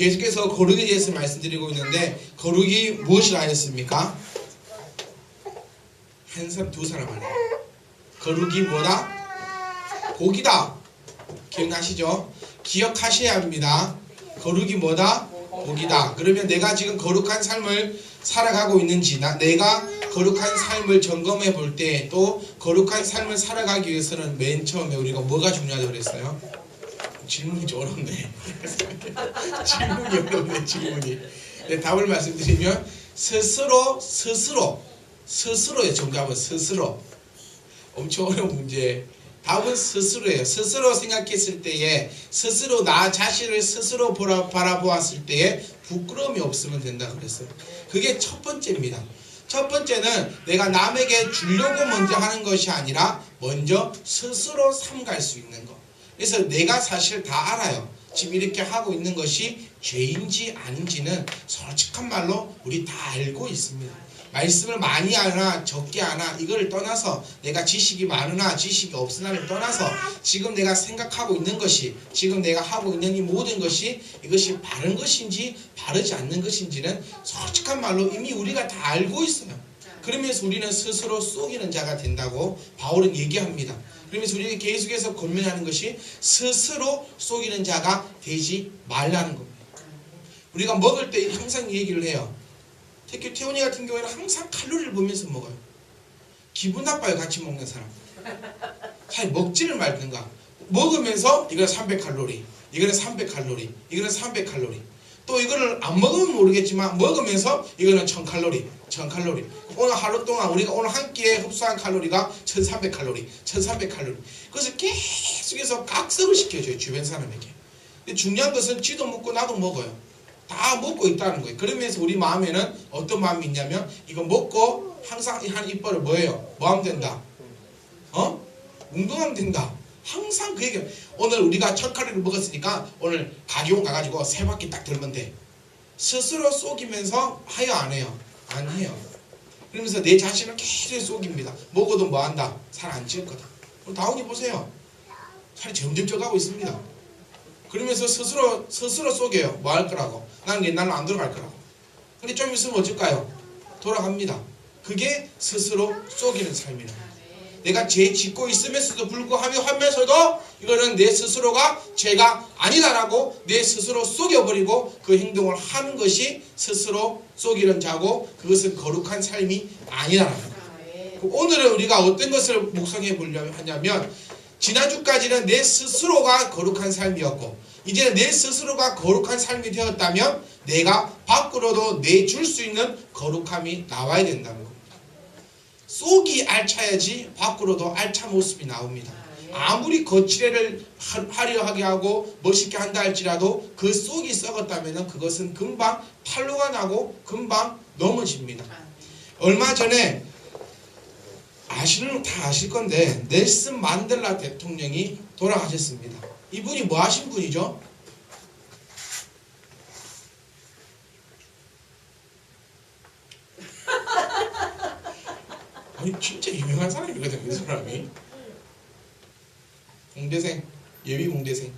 계속해서 거룩에 대해서 말씀드리고 있는데 거룩이 무엇을 하였습니까? 한 사람 두 사람 안에 거룩이 뭐다? 복이다. 기억나시죠? 기억하셔야 합니다. 거룩이 뭐다? 복이다. 그러면 내가 지금 거룩한 삶을 살아가고 있는지 내가 거룩한 삶을 점검해 볼 때 또 거룩한 삶을 살아가기 위해서는 맨 처음에 우리가 뭐가 중요하다고 그랬어요? 질문이 좀 어렵네. 질문이 어렵네. 질문이. 네, 답을 말씀드리면 스스로의 정답은 스스로. 엄청 어려운 문제. 답은 스스로예요. 스스로 생각했을 때에 스스로 나 자신을 스스로 바라보았을 때에 부끄러움이 없으면 된다 그랬어요. 그게 첫 번째입니다. 첫 번째는 내가 남에게 주려고 먼저 하는 것이 아니라 먼저 스스로 삼갈 수 있는 것. 그래서 내가 사실 다 알아요. 지금 이렇게 하고 있는 것이 죄인지 아닌지는 솔직한 말로 우리 다 알고 있습니다. 말씀을 많이 하나 적게 하나 이걸 떠나서 내가 지식이 많으나 지식이 없으나를 떠나서 지금 내가 생각하고 있는 것이 지금 내가 하고 있는 이 모든 것이 이것이 바른 것인지 바르지 않는 것인지는 솔직한 말로 이미 우리가 다 알고 있어요. 그러면서 우리는 스스로 속이는 자가 된다고 바울은 얘기합니다. 그러면서 우리에게 계속해서 권면하는 것이 스스로 속이는 자가 되지 말라는 겁니다. 우리가 먹을 때 항상 얘기를 해요. 특히 태훈이 같은 경우에는 항상 칼로리를 보면서 먹어요. 기분 나빠요. 같이 먹는 사람. 잘 먹지를 말든가. 먹으면서 이거는 300칼로리, 이거는 300칼로리, 이거는 300칼로리. 또 이거를 안 먹으면 모르겠지만 먹으면서 이거는 1000칼로리, 1000칼로리. 오늘 하루 동안 우리가 오늘 한 끼에 흡수한 칼로리가 1300칼로리, 1300칼로리. 그래서 계속해서 각성을 시켜줘요. 주변 사람에게. 근데 중요한 것은 지도 먹고 나도 먹어요. 다 먹고 있다는 거예요. 그러면서 우리 마음에는 어떤 마음이 있냐면 이거 먹고 항상 한 이빨을 뭐예요? 뭐 하면 된다? 운동하면 된다. 항상 그 얘기예요. 오늘 우리가 1000칼로리를 먹었으니까 오늘 가디온 가가지고 3바퀴 딱 돌면 돼. 스스로 속이면서 해요 안 해요? 안 해요. 그러면서 내 자신을 계속 속입니다. 먹어도 뭐 한다? 살 안 찔 거다. 다운이 보세요. 살이 점점 쪄가고 있습니다. 그러면서 스스로 속여요. 뭐 할 거라고. 나는 옛날로 안 돌아갈 거라고. 근데 좀 있으면 어쩔까요? 돌아갑니다. 그게 스스로 속이는 삶이라. 내가 죄 짓고 있으면서도 불구하면서도 이거는 내 스스로가 죄가 아니다라고 내 스스로 속여버리고 그 행동을 하는 것이 스스로 속이는 자고 그것은 거룩한 삶이 아니다라는 거예요. 오늘은 우리가 어떤 것을 묵상해 보려고 하냐면 지난주까지는 내 스스로가 거룩한 삶이었고 이제는 내 스스로가 거룩한 삶이 되었다면 내가 밖으로도 내줄 수 있는 거룩함이 나와야 된다는 겁니다. 속이 알차야지 밖으로도 알찬 모습이 나옵니다. 아무리 거칠애를 화려하게 하고 멋있게 한다 할지라도 그 속이 썩었다면 그것은 금방 탄로가 나고 금방 넘어집니다. 얼마 전에 다 아실 건데 넬슨 만델라 대통령이 돌아가셨습니다. 이분이 뭐 하신 분이죠? 아니 진짜 유명한 사람이거든요. 이 사람이 공대생, 예비 공대생.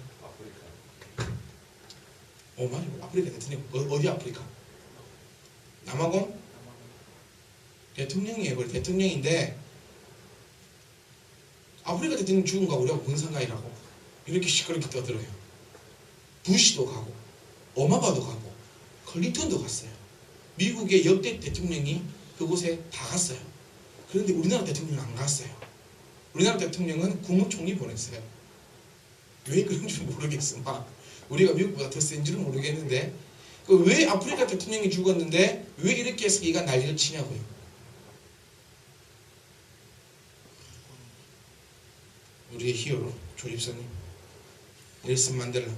맞아. 아프리카 대통령. 어디 아프리카? 남아공? 대통령이에요. 그 대통령인데 아프리카 대통령 죽은 거하고 우리가 뭔 상관이라고 이렇게 시끄럽게 떠들어요. 부시도 가고 오바마도 가고 클린턴도 갔어요. 미국의 역대 대통령이 그곳에 다 갔어요. 그런데 우리나라 대통령은 안 갔어요. 우리나라 대통령은 국무총리 보냈어요. 왜 그런 줄 모르겠어. 우리가 미국보다 더 센 줄은 모르겠는데 왜 아프리카 대통령이 죽었는데 왜 이렇게 해서 얘가 난리를 치냐고요. 우리의 히어로 조립선님 넬슨 만델라.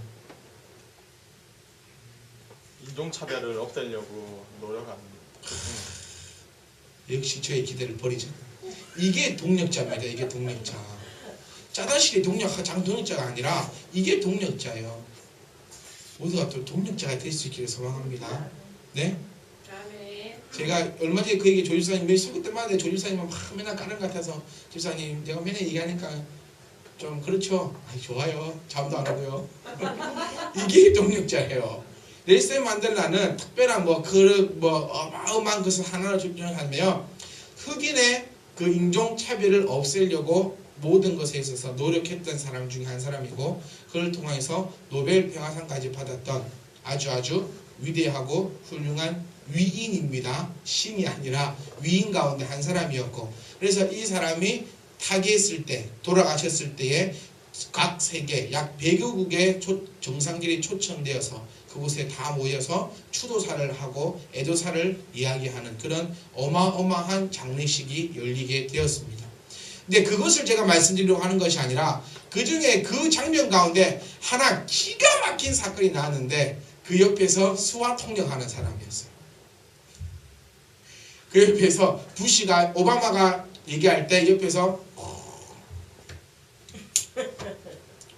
인종차별을 없애려고 노력하는. 역시 저의 기대를 버리죠. 이게 동력자입니다. 이게 동력자. 짜다실이 장동력자가 아니라 이게 동력자예요. 모두가 또 동력자가 될 수 있기를 소망합니다. 네? 제가 얼마 전에 그 얘기 조집사님 매일 설교 때마다 조집사님은 막 맨날 까는 것 같아서 조집사님 내가 맨날 얘기하니까 좀 그렇죠. 좋아요. 잠도 안 오고요. 이게 동력자예요. 넬슨 만델라는 특별한 어마어마한 것을 하나로 집중하며 흑인의 그 인종차별을 없애려고 모든 것에 있어서 노력했던 사람 중에 한 사람이고, 그걸 통해서 노벨 평화상까지 받았던 아주 위대하고 훌륭한 위인입니다. 신이 아니라 위인 가운데 한 사람이었고, 그래서 이 사람이 타계했을 때, 돌아가셨을 때에 각 세계 약 100여국의 정상들이 초청되어서 그곳에 다 모여서 추도사를 하고 애도사를 이야기하는 그런 어마어마한 장례식이 열리게 되었습니다. 근데 그것을 제가 말씀드리려고 하는 것이 아니라, 그 중에 그 장면 가운데 하나 기가 막힌 사건이 나왔는데, 그 옆에서 수화 통역하는 사람이었어요. 그 옆에서 오바마가 얘기할 때 옆에서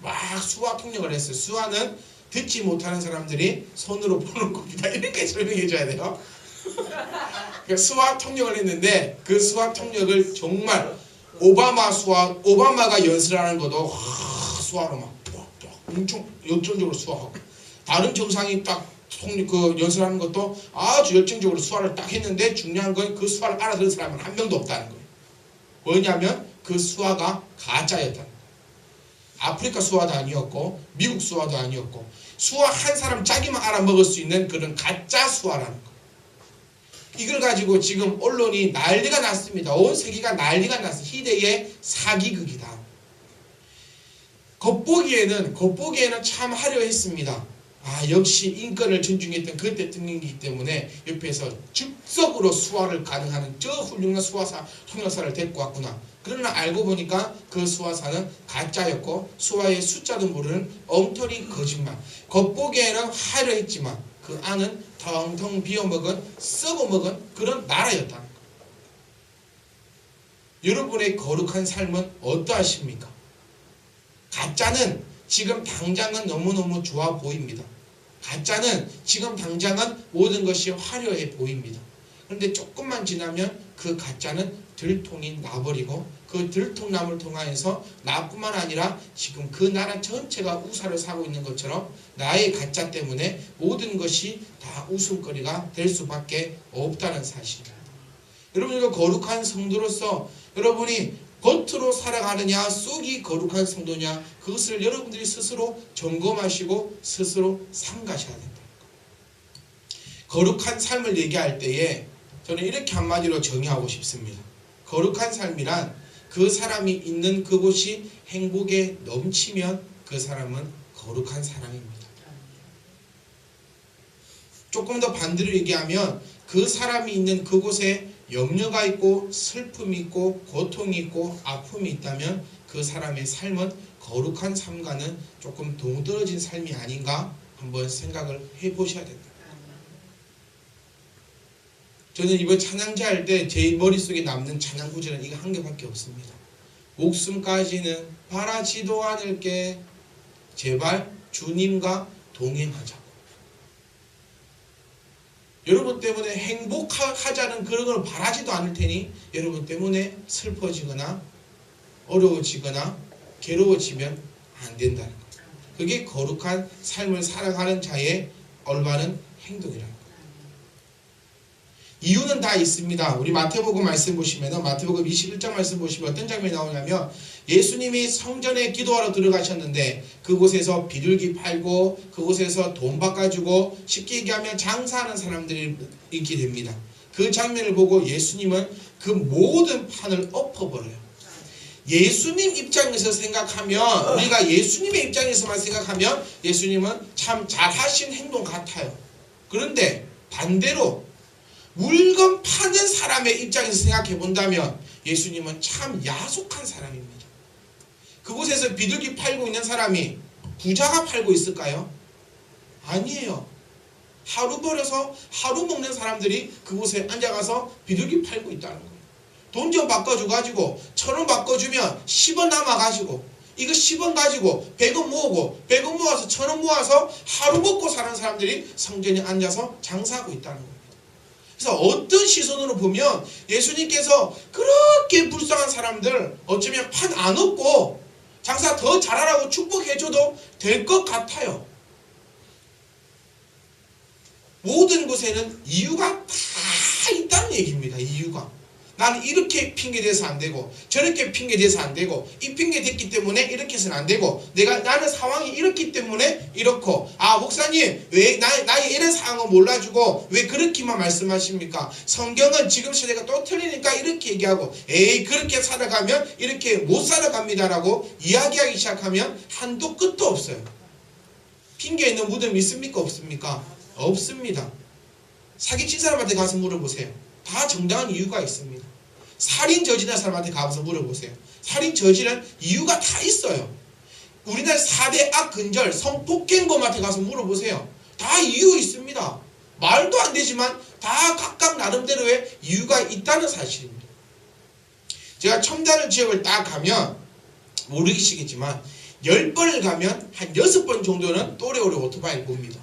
막 수화 통역을 했어요. 수화는 듣지 못하는 사람들이 손으로 보는 겁니다. 이렇게 설명해 줘야 돼요. 그러니까 수화 통역을 했는데, 그 수화 통역을 정말 오바마가 연설하는 것도 수화로 막 엄청 열정적으로 수화하고, 다른 정상이 딱 연설하는 것도 아주 열정적으로 수화를 딱 했는데, 중요한 건 그 수화를 알아들은 사람은 한 명도 없다는 거예요. 뭐냐면 그 수화가 가짜였다는 거예요. 아프리카 수화도 아니었고 미국 수화도 아니었고, 수화 한 사람 자기만 알아먹을 수 있는 그런 가짜 수화라는 거예요. 이걸 가지고 지금 언론이 난리가 났습니다. 온 세계가 난리가 났어요. 희대의 사기극이다. 겉보기에는 참 화려했습니다. 역시 인권을 존중했던 그 대통령이기 때문에 옆에서 즉석으로 수화를 가능하는 저 훌륭한 수화사 통역사를 데리고 왔구나. 그러나 알고 보니까 그 수화사는 가짜였고, 수화의 숫자도 모르는 엉터리 거짓말. 겉보기에는 화려했지만 그 안은 텅텅 비어먹은 썩어먹은 그런 나라였다는 거예요. 여러분의 거룩한 삶은 어떠하십니까? 가짜는 지금 당장은 너무너무 좋아 보입니다. 가짜는 지금 당장은 모든 것이 화려해 보입니다. 그런데 조금만 지나면 그 가짜는 들통이 나버리고, 그 들통남을 통하여서 나뿐만 아니라 지금 그 나라 전체가 우사를 사고 있는 것처럼 나의 가짜 때문에 모든 것이 다 웃음거리가 될 수밖에 없다는 사실입니다. 여러분, 이거 거룩한 성도로서 여러분이 겉으로 살아가느냐, 속이 거룩한 성도냐, 그것을 여러분들이 스스로 점검하시고 스스로 삼가셔야 된다. 거룩한 삶을 얘기할 때에 저는 이렇게 한마디로 정의하고 싶습니다. 거룩한 삶이란 그 사람이 있는 그곳이 행복에 넘치면 그 사람은 거룩한 사람입니다. 조금 더 반대로 얘기하면, 그 사람이 있는 그곳에 염려가 있고 슬픔이 있고 고통이 있고 아픔이 있다면 그 사람의 삶은 거룩한 삶과는 조금 동떨어진 삶이 아닌가 한번 생각을 해보셔야 된다. 저는 이번 찬양제 할 때 제 머릿속에 남는 찬양 구절은 이거 한 개밖에 없습니다. 목숨까지는 바라지도 않을게, 제발 주님과 동행하자고. 여러분 때문에 행복하자는 그런 걸 바라지도 않을 테니 여러분 때문에 슬퍼지거나 어려워지거나 괴로워지면 안 된다는 것. 그게 거룩한 삶을 살아가는 자의 올바른 행동이라는 것. 이유는 다 있습니다. 우리 마태복음 말씀 보시면, 마태복음 21장 말씀 보시면 어떤 장면이 나오냐면, 예수님이 성전에 기도하러 들어가셨는데 그곳에서 비둘기 팔고 그곳에서 돈 바꿔주고 쉽게 얘기하면 장사하는 사람들이 있게 됩니다. 그 장면을 보고 예수님은 그 모든 판을 엎어버려요. 예수님 입장에서 생각하면, 우리가 예수님의 입장에서만 생각하면 예수님은 참 잘하신 행동 같아요. 그런데 반대로 물건 파는 사람의 입장에서 생각해 본다면 예수님은 참 야속한 사람입니다. 그곳에서 비둘기 팔고 있는 사람이 부자가 팔고 있을까요? 아니에요. 하루 벌어서 하루 먹는 사람들이 그곳에 앉아가서 비둘기 팔고 있다는 거예요. 돈 좀 바꿔줘가지고 1,000원 바꿔주면 10원 남아가지고 이거 10원 가지고 100원 모으고 100원 모아서 1,000원 모아서 하루 먹고 사는 사람들이 성전에 앉아서 장사하고 있다는 겁니다. 그래서 어떤 시선으로 보면 예수님께서 그렇게 불쌍한 사람들 어쩌면 판 안 얻고 장사 더 잘하라고 축복해줘도 될 것 같아요. 모든 곳에는 이유가 다 있다는 얘기입니다. 이유가. 나는 이렇게 핑계대서 안 되고 저렇게 핑계대서 안 되고 이 핑계 댔기 때문에 이렇게 해서는 안 되고 나는 상황이 이렇기 때문에 이렇고 목사님 왜 나의 이런 상황을 몰라주고 왜 그렇게만 말씀하십니까? 성경은 지금 시대가 또 틀리니까 이렇게 얘기하고 에이 그렇게 살아가면 이렇게 못 살아갑니다라고 이야기하기 시작하면 한도 끝도 없어요. 핑계 있는 무덤이 있습니까? 없습니까? 없습니다. 사기친 사람한테 가서 물어보세요. 다 정당한 이유가 있습니다. 살인 저지른 사람한테 가서 물어보세요. 살인 저지른 이유가 다 있어요. 우리나라 4대 악근절 성폭행범한테 가서 물어보세요. 다 이유 있습니다. 말도 안 되지만 다 각각 나름대로의 이유가 있다는 사실입니다. 제가 첨단을 지역을 딱 가면 모르시겠지만 10번을 가면 한 6번 정도는 또래오래 오토바이를 봅니다.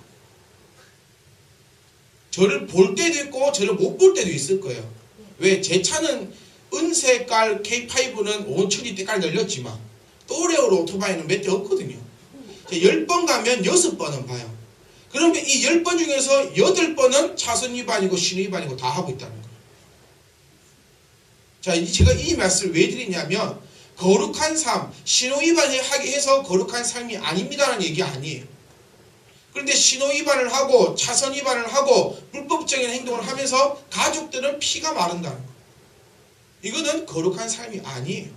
저를 볼 때도 있고 저를 못 볼 때도 있을 거예요. 왜? 제 차는 은색깔 K5는 5천이 때깔 늘렸지만 또래오래 오토바이는 몇 대 없거든요. 10번 가면 6번은 봐요. 그러면 이 10번 중에서 8번은 차선 위반이고 신호 위반이고 다 하고 있다는 거예요. 자, 제가 이 말씀을 왜 드리냐면 거룩한 삶, 신호 위반을 하게 해서 거룩한 삶이 아닙니다라는 얘기 아니에요. 그런데 신호 위반을 하고 차선 위반을 하고 불법적인 행동을 하면서 가족들은 피가 마른다는 거예요. 이거는 거룩한 삶이 아니에요.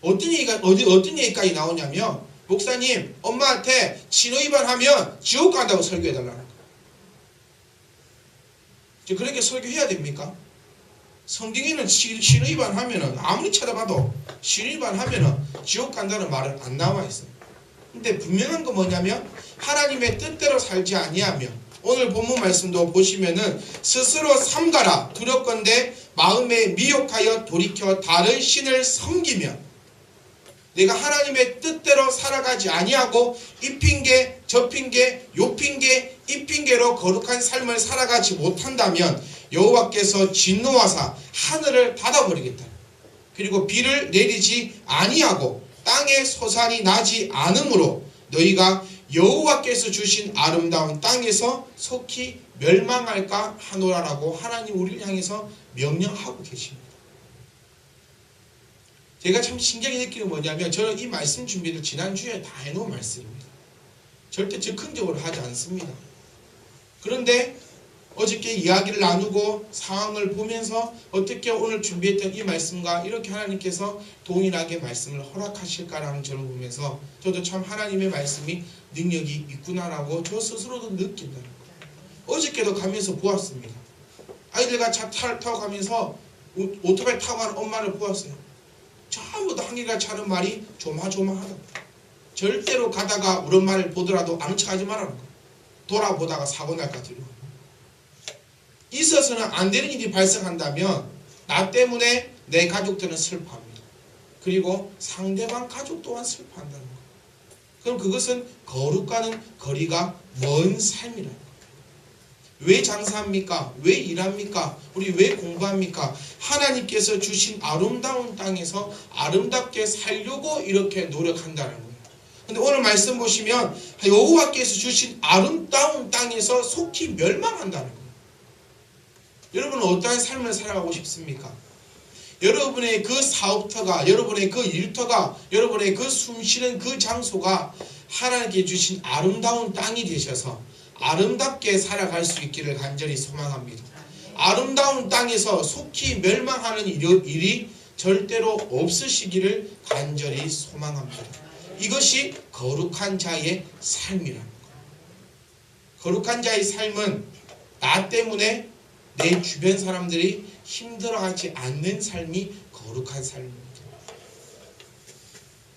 어떤 얘기까지 나오냐면 목사님 엄마한테 신호 위반하면 지옥 간다고 설교해달라는 거예요. 그렇게 설교해야 됩니까? 성경에는 신호 위반하면은 아무리 찾아봐도 신호 위반하면은 지옥 간다는 말은 안 나와 있어요. 근데 분명한 거 뭐냐면 하나님의 뜻대로 살지 아니하며 오늘 본문 말씀도 보시면은 스스로 삼가라 두렵건대 마음에 미혹하여 돌이켜 다른 신을 섬기며 내가 하나님의 뜻대로 살아가지 아니하고 이 핑계 저 핑계 요 핑계 이 핑계로 거룩한 삶을 살아가지 못한다면 여호와께서 진노하사 하늘을 닫아버리겠다. 그리고 비를 내리지 아니하고 땅에 소산이 나지 않으므로 너희가 여호와께서 주신 아름다운 땅에서 속히 멸망할까 하노라라고 하나님 우리를 향해서 명령하고 계십니다. 제가 참 신기하게 느끼는 뭐냐면 저는 이 말씀 준비를 지난주에 다 해놓은 말씀입니다. 절대 즉흥적으로 하지 않습니다. 그런데 어저께 이야기를 나누고 상황을 보면서 어떻게 오늘 준비했던 이 말씀과 이렇게 하나님께서 동일하게 말씀을 허락하실까라는 점을 보면서 저도 참 하나님의 말씀이 능력이 있구나라고 저 스스로도 느낀다는 거예요. 어저께도 가면서 보았습니다. 아이들과 차 타고 가면서 오토바이 타고 가는 엄마를 보았어요. 전부 다 한결같이 차는 말이 조마조마하다. 절대로 가다가 우리 엄마를 보더라도 아는 척하지 말라는 거예요. 돌아보다가 사고 날까 두려워. 있어서는 안 되는 일이 발생한다면 나 때문에 내 가족들은 슬퍼합니다. 그리고 상대방 가족 또한 슬퍼한다는 거예요. 그럼 그것은 거룩과는 거리가 먼 삶이라는 거예요. 왜 장사합니까? 왜 일합니까? 우리 왜 공부합니까? 하나님께서 주신 아름다운 땅에서 아름답게 살려고 이렇게 노력한다는 거예요. 근데 오늘 말씀 보시면 여호와께서 주신 아름다운 땅에서 속히 멸망한다는 거예요. 여러분은 어떠한 삶을 살아가고 싶습니까? 여러분의 그 사업터가, 여러분의 그 일터가, 여러분의 그 숨쉬는 그 장소가 하나님께 주신 아름다운 땅이 되셔서 아름답게 살아갈 수 있기를 간절히 소망합니다. 아름다운 땅에서 속히 멸망하는 일이 절대로 없으시기를 간절히 소망합니다. 이것이 거룩한 자의 삶이라는 거예요. 거룩한 자의 삶은 나 때문에 내 주변 사람들이 힘들어하지 않는 삶이 거룩한 삶입니다.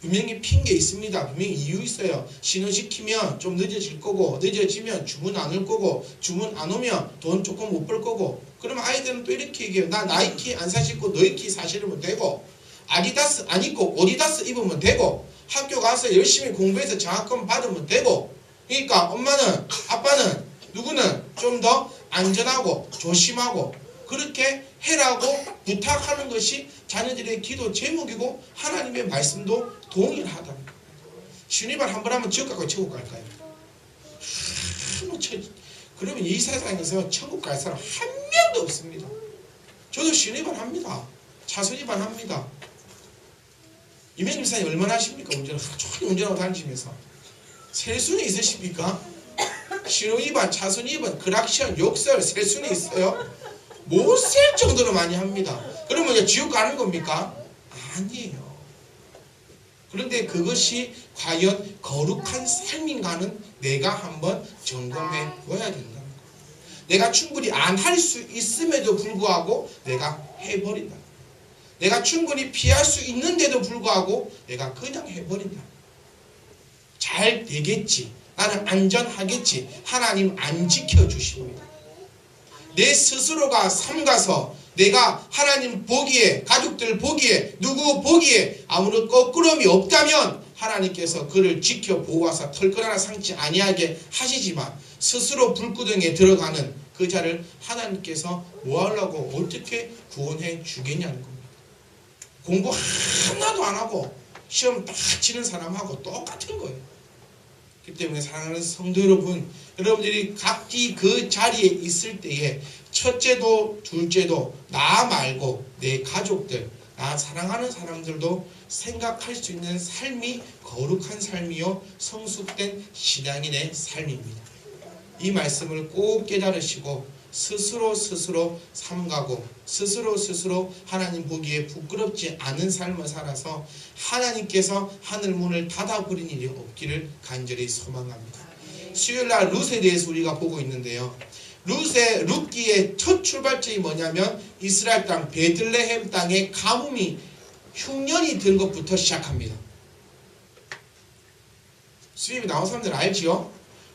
분명히 핑계 있습니다. 분명히 이유 있어요. 신호시키면 좀 늦어질 거고 늦어지면 주문 안 올 거고 주문 안 오면 돈 조금 못 벌 거고 그러면 아이들은 또 이렇게 얘기해요. 나 나이키 안 사시고 너이키 사시면 되고 아디다스 안 입고 오디다스 입으면 되고 학교 가서 열심히 공부해서 장학금 받으면 되고 그러니까 엄마는 아빠는 누구는 좀 더 안전하고 조심하고 그렇게 해라고 부탁하는 것이 자녀들의 기도 제목이고 하나님의 말씀도 동일하다는 거예요. 신위반 한번 하면 지옥 가고 천국 갈까요? 그러면 이 세상에서 천국 갈 사람 한 명도 없습니다. 저도 신위반합니다. 차선위반합니다. 이명님 사님 얼마나 하십니까? 운전을 하루 종일 운전하고 다니시면서 셀 수는 있으십니까? 신호위반, 차선위반, 크락션, 욕설 셀 수는 있어요? 못 셀 정도로 많이 합니다. 그러면 이제 지옥 가는 겁니까? 아니에요. 그런데 그것이 과연 거룩한 삶인가는 내가 한번 점검해 보아야 된다는 거예요. 내가 충분히 안 할 수 있음에도 불구하고 내가 해버린다. 내가 충분히 피할 수 있는데도 불구하고 내가 그냥 해버린다. 잘 되겠지. 나는 안전하겠지. 하나님 안 지켜주십니다. 내 스스로가 삼가서 내가 하나님 보기에, 가족들 보기에, 누구 보기에 아무런 거꾸름이 없다면 하나님께서 그를 지켜 보호하사 털끝 하나 상치 아니하게 하시지만 스스로 불구덩이에 들어가는 그 자를 하나님께서 뭐하려고 어떻게 구원해 주겠냐는 겁니다. 공부 하나도 안 하고 시험 딱 치는 사람하고 똑같은 거예요. 그렇기 때문에 사랑하는 성도 여러분, 여러분들이 각기 그 자리에 있을 때에 첫째도 둘째도 나 말고 내 가족들, 나 사랑하는 사람들도 생각할 수 있는 삶이 거룩한 삶이요 성숙된 신앙인의 삶입니다. 이 말씀을 꼭 깨달으시고 스스로 삼가고 스스로 하나님 보기에 부끄럽지 않은 삶을 살아서 하나님께서 하늘 문을 닫아버린 일이 없기를 간절히 소망합니다. 수요일날 룻에 대해서 우리가 보고 있는데요. 룻기의 첫 출발점이 뭐냐면 이스라엘 땅 베들레헴 땅에 가뭄이 흉년이 든 것부터 시작합니다. 수입이 나온 사람들 알지요?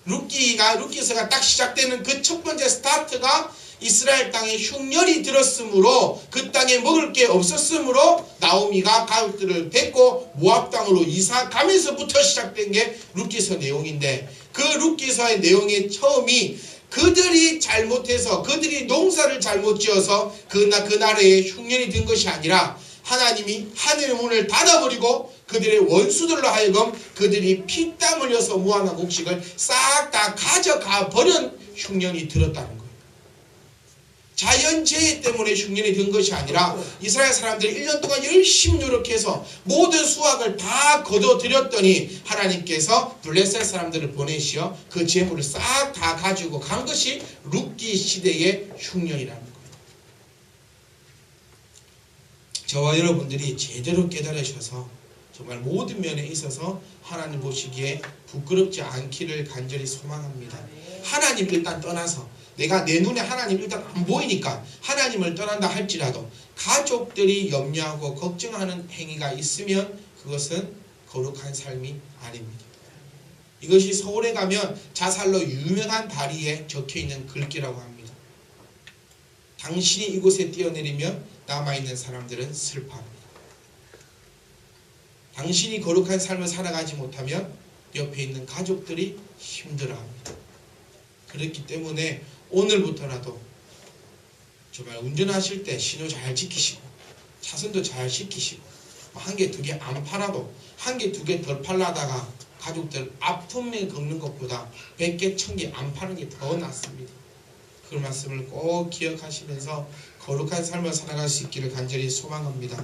룻기서가 딱 시작되는 그 첫 번째 스타트가 이스라엘 땅에 흉년이 들었으므로 그 땅에 먹을 게 없었으므로 나오미가 가족들을 뵙고 모압 땅으로 이사 가면서부터 시작된 게 룻기서 내용인데 그 룻기서의 내용의 처음이 그들이 잘못해서 그들이 농사를 잘못 지어서 그 나라에 흉년이 든 것이 아니라 하나님이 하늘의 문을 닫아버리고 그들의 원수들로 하여금 그들이 피땀 흘려서 모아놓은 곡식을 싹 다 가져가 버린 흉년이 들었다는 거예요. 자연재해 때문에 흉년이 든 것이 아니라 이스라엘 사람들이 1년 동안 열심히 노력해서 모든 수확을 다 거둬들였더니 하나님께서 블레셋 사람들을 보내시어 그 재물을 싹 다 가지고 간 것이 룻기 시대의 흉년이라는 거예요. 저와 여러분들이 제대로 깨달으셔서 정말 모든 면에 있어서 하나님 보시기에 부끄럽지 않기를 간절히 소망합니다. 하나님 일단 떠나서 내가 내 눈에 하나님 일단 안 보이니까 하나님을 떠난다 할지라도 가족들이 염려하고 걱정하는 행위가 있으면 그것은 거룩한 삶이 아닙니다. 이것이 서울에 가면 자살로 유명한 다리에 적혀있는 글귀라고 합니다. 당신이 이곳에 뛰어내리면 남아있는 사람들은 슬퍼합니다. 당신이 거룩한 삶을 살아가지 못하면 옆에 있는 가족들이 힘들어합니다. 그렇기 때문에 오늘부터라도 정말 운전하실 때 신호 잘 지키시고 차선도 잘 지키시고 한 개, 두 개 안 팔아도 한 개, 두 개 덜 팔라다가 가족들 아픔에 겪는 것보다 100개, 1000개 안 파는 게 더 낫습니다. 그 말씀을 꼭 기억하시면서 거룩한 삶을 살아갈 수 있기를 간절히 소망합니다.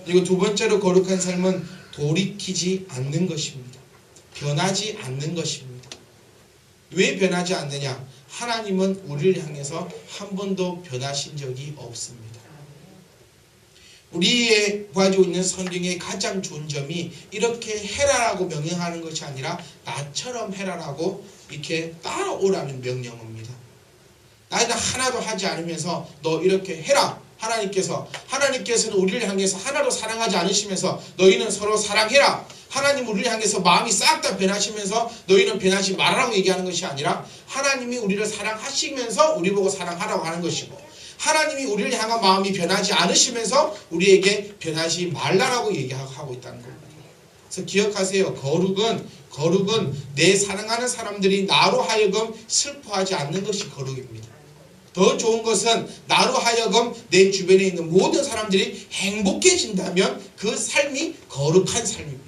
그리고 두 번째로 거룩한 삶은 돌이키지 않는 것입니다. 변하지 않는 것입니다. 왜 변하지 않느냐? 하나님은 우리를 향해서 한 번도 변하신 적이 없습니다. 우리의 가지고 있는 성경의 가장 좋은 점이 이렇게 해라라고 명령하는 것이 아니라 나처럼 해라라고 이렇게 따라오라는 명령입니다. 나는 하나도 하지 않으면서 너 이렇게 해라. 하나님께서는 우리를 향해서 하나도 사랑하지 않으시면서 너희는 서로 사랑해라. 하나님 우리를 향해서 마음이 싹 다 변하시면서 너희는 변하지 말라고 얘기하는 것이 아니라 하나님이 우리를 사랑하시면서 우리 보고 사랑하라고 하는 것이고 하나님이 우리를 향한 마음이 변하지 않으시면서 우리에게 변하지 말라라고 얘기하고 있다는 겁니다. 그래서 기억하세요. 거룩은 내 사랑하는 사람들이 나로 하여금 슬퍼하지 않는 것이 거룩입니다. 더 좋은 것은 나로 하여금 내 주변에 있는 모든 사람들이 행복해진다면 그 삶이 거룩한 삶입니다.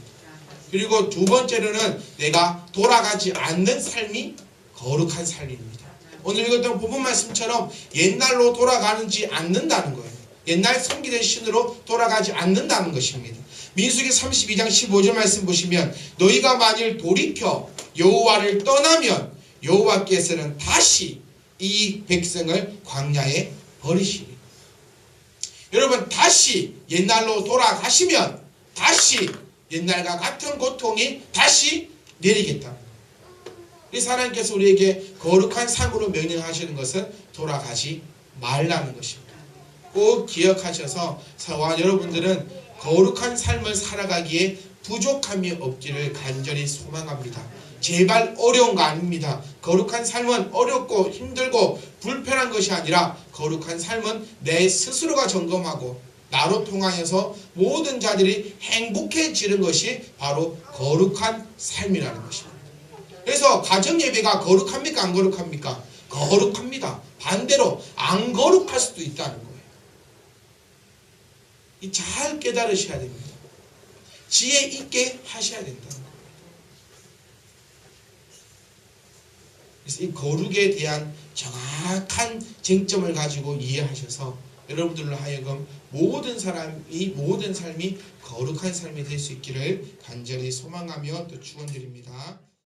그리고 두 번째로는 내가 돌아가지 않는 삶이 거룩한 삶입니다. 오늘 읽었던 본문 말씀처럼 옛날로 돌아가지 않는다는 거예요. 옛날 섬기던 신으로 돌아가지 않는다는 것입니다. 민수기 32장 15절 말씀 보시면 너희가 만일 돌이켜 여호와를 떠나면 여호와께서는 다시 이 백성을 광야에 버리시리. 여러분, 다시 옛날로 돌아가시면 다시 옛날과 같은 고통이 다시 내리겠다. 그래서 하나님께서 우리에게 거룩한 삶으로 명령하시는 것은 돌아가지 말라는 것입니다. 꼭 기억하셔서 저와 여러분들은 거룩한 삶을 살아가기에 부족함이 없기를 간절히 소망합니다. 제발 어려운 거 아닙니다. 거룩한 삶은 어렵고 힘들고 불편한 것이 아니라 거룩한 삶은 내 스스로가 점검하고 나로 통하여서 모든 자들이 행복해지는 것이 바로 거룩한 삶이라는 것입니다. 그래서 가정예배가 거룩합니까? 안 거룩합니까? 거룩합니다. 반대로 안 거룩할 수도 있다는 거예요. 잘 깨달으셔야 됩니다. 지혜 있게 하셔야 된다는 거예요. 그래서 이 거룩에 대한 정확한 쟁점을 가지고 이해하셔서 여러분들로 하여금 모든 삶이 거룩한 삶이 될 수 있기를 간절히 소망하며 또 축원드립니다.